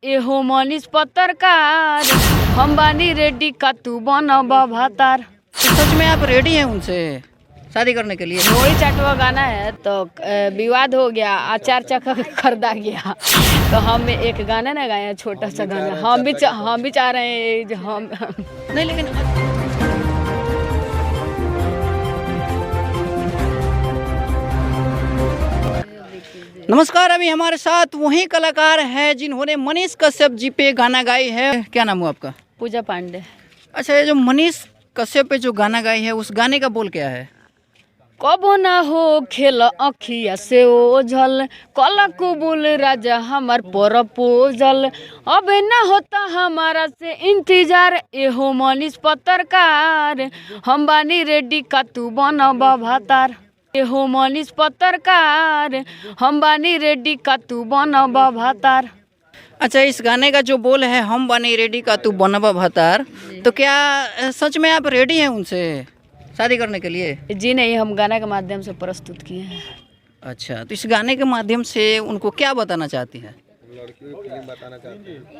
एहो मनीष पत्रकार, हम बानी रेडी का तू बनब भातार। सच में आप रेडी हैं उनसे शादी करने के लिए? ढोली चाटवा गाना है तो विवाद हो गया, आचार चक्का खरीदा गया, तो हम एक गाना ना गाए, छोटा सा गाना। हम भी चाह रहे हैं जो हम नहीं, लेकिन नमस्कार, अभी हमारे साथ वही कलाकार है जिन्होंने मनीष कश्यप जी पे गाना गाई है। क्या नाम हुआ आपका? पूजा पांडे। अच्छा, ये जो मनीष कश्यप पे जो गाना गाई है उस गाने का बोल क्या है? कबो ना हो खेल अखिया से ओझल, कल कुबुल राजा हमार प्रपोजल, अब ना होता हमारा से इंतजार, एहो मनीष पत्रकार, हम बानी रेडी का तू बनब भातार। एहो मनीष पत्रकार, हम बानी रेडी का तू बनब भातार। अच्छा, इस गाने का जो बोल है हम बने रेडी का तू बनबा भतार, तो क्या सच में आप रेडी हैं उनसे शादी करने के लिए? जी नहीं, हम गाना के माध्यम से प्रस्तुत किए हैं। अच्छा, तो इस गाने के माध्यम से उनको क्या बताना चाहती हैं?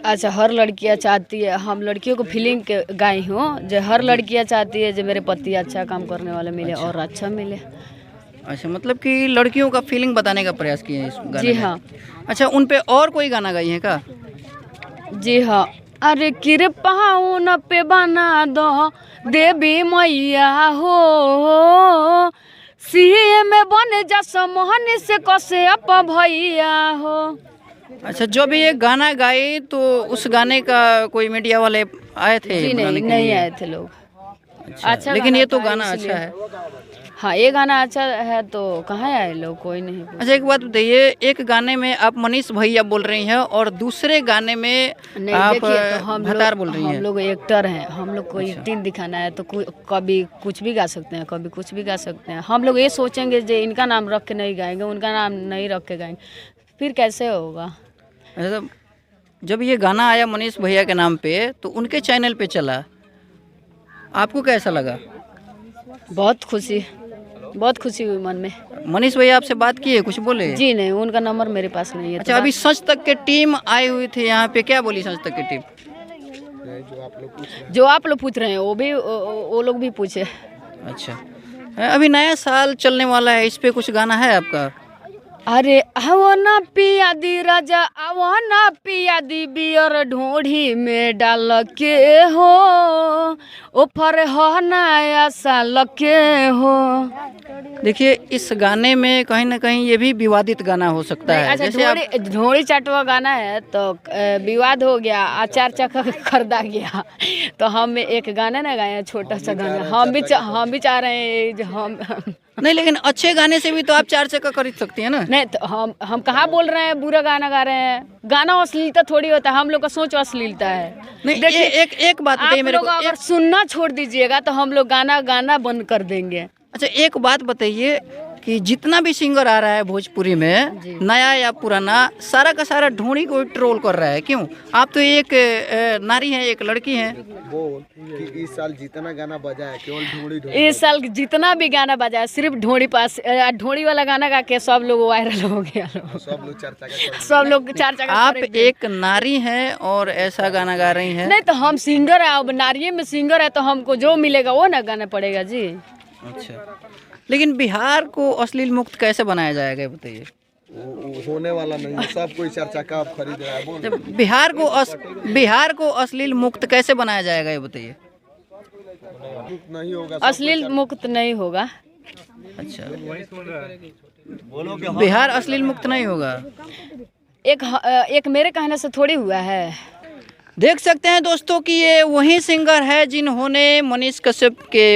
अच्छा, हर लड़कियां चाहती है, हम लड़कियों को फीलिंग के गाई हूँ, जो हर लड़कियां चाहती है जो मेरे पति अच्छा काम करने वाले मिले और अच्छा मिले। अच्छा, मतलब कि लड़कियों का फीलिंग बताने का प्रयास किए हैं इस गाने जी में। हाँ। अच्छा, उन पे और कोई गाना गाई है क्या? जी हाँ। अरे कृपा न पे बना दो देवी मैया हो, सीए में बन जा समोहन से कसे अप भैया हो। अच्छा, जो भी ये गाना गाई तो उस गाने का कोई मीडिया वाले आए थे? जी बनाने नहीं, के नहीं लिए? आए थे लोग। अच्छा, लेकिन ये तो था गाना इसलिए। अच्छा है। हाँ, ये गाना अच्छा है तो कहाँ आए लोग, कोई नहीं पूछा। अच्छा, एक बात बताइए, एक गाने में आप मनीष भैया बोल रही हैं और दूसरे गाने में नहीं, आप देखिए तो भतार बोल रही हम हैं। लोग एक्टर हैं, हम लोग को एक्टिंग दिखाना है तो कभी कुछ भी गा सकते हैं, कभी कुछ भी गा सकते हैं। हम लोग ये सोचेंगे जो इनका नाम रख के नहीं गाएंगे, उनका नाम नहीं रख के गाएंगे, फिर कैसे होगा? अच्छा, जब ये गाना आया मनीष भैया के नाम पे तो उनके चैनल पे चला, आपको कैसा लगा? बहुत खुशी हुई मन में। मनीष भैया आपसे बात किए, कुछ बोले? जी नहीं, उनका नंबर मेरे पास नहीं है। अच्छा, अभी सच तक के टीम आई हुई थी यहाँ पे, क्या बोली सच तक की टीम? जो आप लोग पूछ रहे हैं वो लोग भी पूछे। अच्छा, अभी नया साल चलने वाला है, इस पे कुछ गाना है आपका? अरे आवो ना पिया दी राजा, आवो ना पिया दी बियर ढोढ़ी में डाल के हो, ऊपर हो नया साल के हो। देखिए, इस गाने में कहीं ना कहीं ये भी विवादित गाना हो सकता है। अच्छा, जैसे आप ढोड़ी चाटवा गाना है तो विवाद हो गया, आचार चक्का खरीदा गया, तो हम एक गाना ना गाए, छोटा सा गाना। हम भी चाह रहे हैं जो हम नहीं, लेकिन अच्छे गाने से भी तो आप 4 चक्का खरीद सकती हैं ना? नहीं, तो हम कहाँ बोल रहे हैं बुरा गाना गा रहे हैं? गाना अश्लीलता थोड़ी होता है, हम लोग का सोच अश्लीलता है। नहीं, देखिए, एक बात बताइए मेरे को। अगर सुनना छोड़ दीजिएगा तो हम लोग गाना बंद कर देंगे। अच्छा, एक बात बताइए कि जितना भी सिंगर आ रहा है भोजपुरी में, नया या पुराना, सारा का सारा ढोंड़ी को ट्रोल कर रहा है, क्यों? आप तो एक नारी हैं, एक लड़की हैं। बोल कि इस साल जितना गाना बजा है केवल ढोंड़ी इस साल जितना भी गाना बजा है सिर्फ ढोड़ी पास, ढोड़ी वाला गाना गा के सब लोग वायरल हो गया। सब लोग चर्चा कर सब लोग चर्चा कर। आप एक नारी हैं और ऐसा गाना गा रही हैं? नहीं, तो हम सिंगर है, अब नारिये में सिंगर है तो हमको जो मिलेगा वो ना गाना पड़ेगा जी। अच्छा, लेकिन बिहार को अश्लील मुक्त कैसे बनाया जाएगा, ये बताइए? होने वाला नहीं है, सब कोई चर्चा का आप खरीद रहा है। बोल जब बिहार को अश्लील मुक्त कैसे बनाया जाएगा, ये बताइए? नहीं होगा, अश्लील मुक्त नहीं होगा। अच्छा, बिहार अश्लील मुक्त नहीं होगा? एक मेरे कहने से थोड़ी हुआ है। देख सकते हैं दोस्तों कि ये वही सिंगर है जिन्होंने मनीष कश्यप के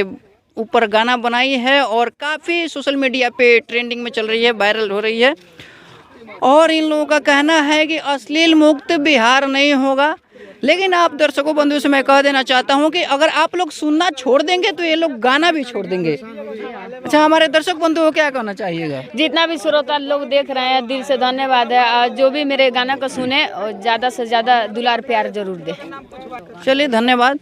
ऊपर गाना बनाई है और काफ़ी सोशल मीडिया पे ट्रेंडिंग में चल रही है, वायरल हो रही है। और इन लोगों का कहना है कि अश्लील मुक्त बिहार नहीं होगा। लेकिन आप दर्शकों बंधु से मैं कह देना चाहता हूं कि अगर आप लोग सुनना छोड़ देंगे तो ये लोग गाना भी छोड़ देंगे। अच्छा, हमारे दर्शक बंधु को क्या कहना चाहिएगा? जितना भी श्रोता लोग देख रहे हैं, दिल से धन्यवाद है, और जो भी मेरे गाना को सुने ज़्यादा से ज़्यादा दुलार प्यार जरूर दे। चलिए, धन्यवाद।